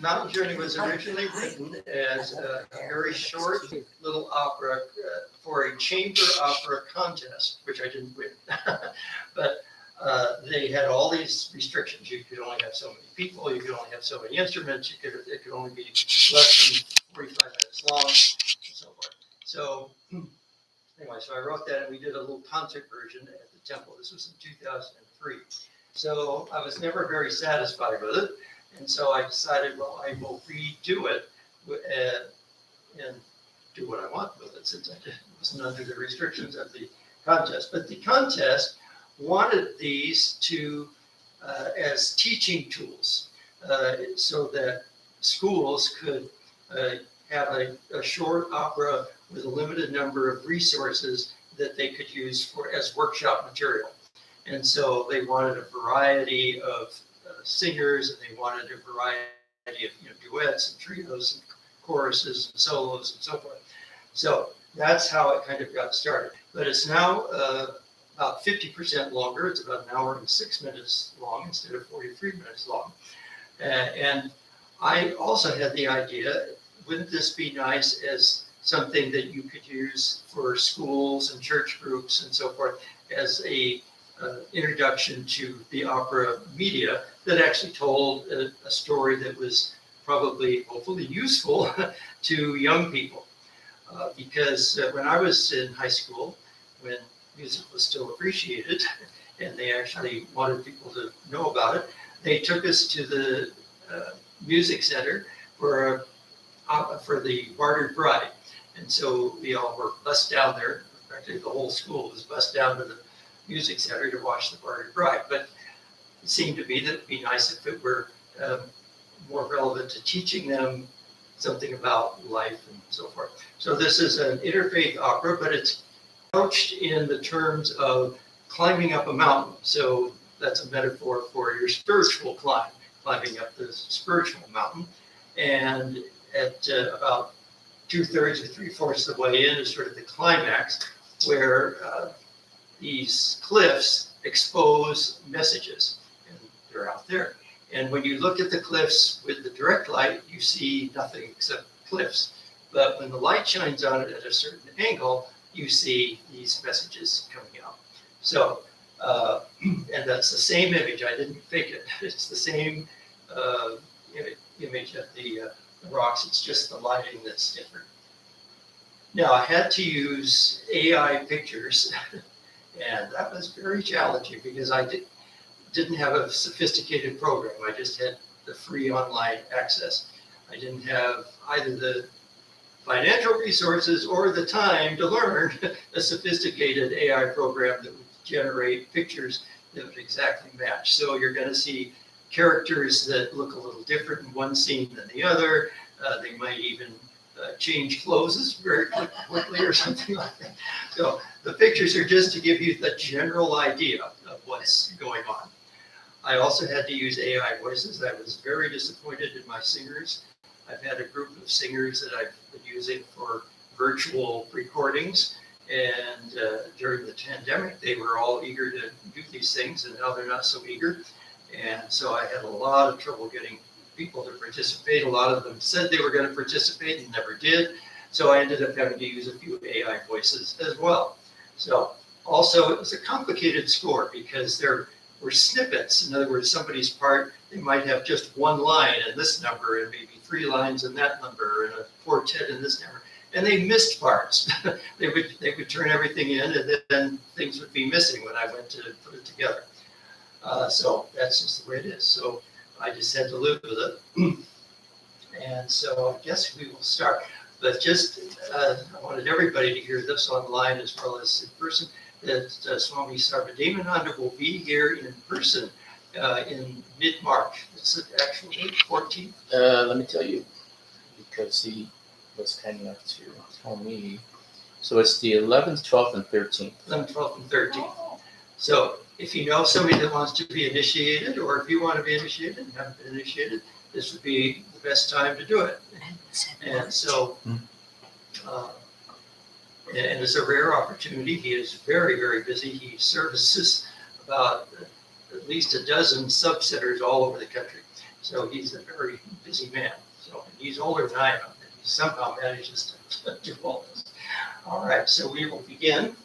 Mountain Journey was originally written as a very short little opera for a chamber opera contest, which I didn't win. But they had all these restrictions. You could only have so many people, you could only have so many instruments, it could only be less than 45 minutes long, and so forth. So anyway, so I wrote that and we did a little concert version at the temple. This was in 2003. So I was never very satisfied with it. And so I decided, well, I will redo it and do what I want with it, since I wasn't under the restrictions of the contest. But the contest wanted these to as teaching tools, so that schools could have a short opera with a limited number of resources that they could use for as workshop material. And so they wanted a variety of singers, and they wanted a variety of duets and trios and choruses and solos and so forth. So that's how it kind of got started. But it's now about 50% longer. It's about an hour and 6 minutes long instead of 43 minutes long. And I also had the idea, wouldn't this be nice as something that you could use for schools and church groups and so forth as a introduction to the opera media that actually told a story that was probably, hopefully, useful to young people. Because when I was in high school, when music was still appreciated and they actually wanted people to know about it, they took us to the music center for the Bartered Bride. And so we all were bused down there. Actually, the whole school was bused down to the music center to watch the Bartered Bride. But it seemed to me that it'd be nice if it were more relevant to teaching them something about life and so forth. So this is an interfaith opera, but it's couched in the terms of climbing up a mountain. So that's a metaphor for your spiritual climb, climbing up the spiritual mountain. And at about 2/3 or 3/4 of the way in is sort of the climax, where these cliffs expose messages, and they're out there. And when you look at the cliffs with the direct light, you see nothing except cliffs. But when the light shines on it at a certain angle, you see these messages coming out. So, and that's the same image. I didn't fake it. It's the same image of the rocks. It's just the lighting that's different. Now, I had to use AI pictures, and that was very challenging because I didn't have a sophisticated program. I just had the free online access. I didn't have either the financial resources or the time to learn a sophisticated AI program that would generate pictures that would exactly match. So you're going to see characters that look a little different in one scene than the other. They might even change clothes very quickly or something like that. So the pictures are just to give you the general idea of what's going on. I also had to use AI voices. I was very disappointed in my singers. I've had a group of singers that I've been using for virtual recordings, and during the pandemic, they were all eager to do these things, and now they're not so eager. And so I had a lot of trouble getting people to participate. A lot of them said they were going to participate and never did. So I ended up having to use a few AI voices as well. So also it was a complicated score because there were snippets. In other words, somebody's part, they might have just one line in this number and maybe 3 lines in that number and a quartet in this number. And they missed parts. they would turn everything in, and then things would be missing when I went to put it together. So that's just the way it is. So I just had to live with it. And so I guess we will start. But just, I wanted everybody to hear this online as well as in person, that Swami Atmavidyananda will be here in person in mid-March. It's the actual date, 14th? Let me tell you, because he was kind enough to tell me. So it's the 11th, 12th, and 13th. 11th, 12th, and 13th. So if you know somebody that wants to be initiated, or if you want to be initiated and haven't been initiated, this would be the best time to do it. And so, and it's a rare opportunity. He is very, very busy. He services about at least a dozen sub-centers all over the country. So he's a very busy man. So he's older than I am, and he somehow manages to do all this. All right, so we will begin.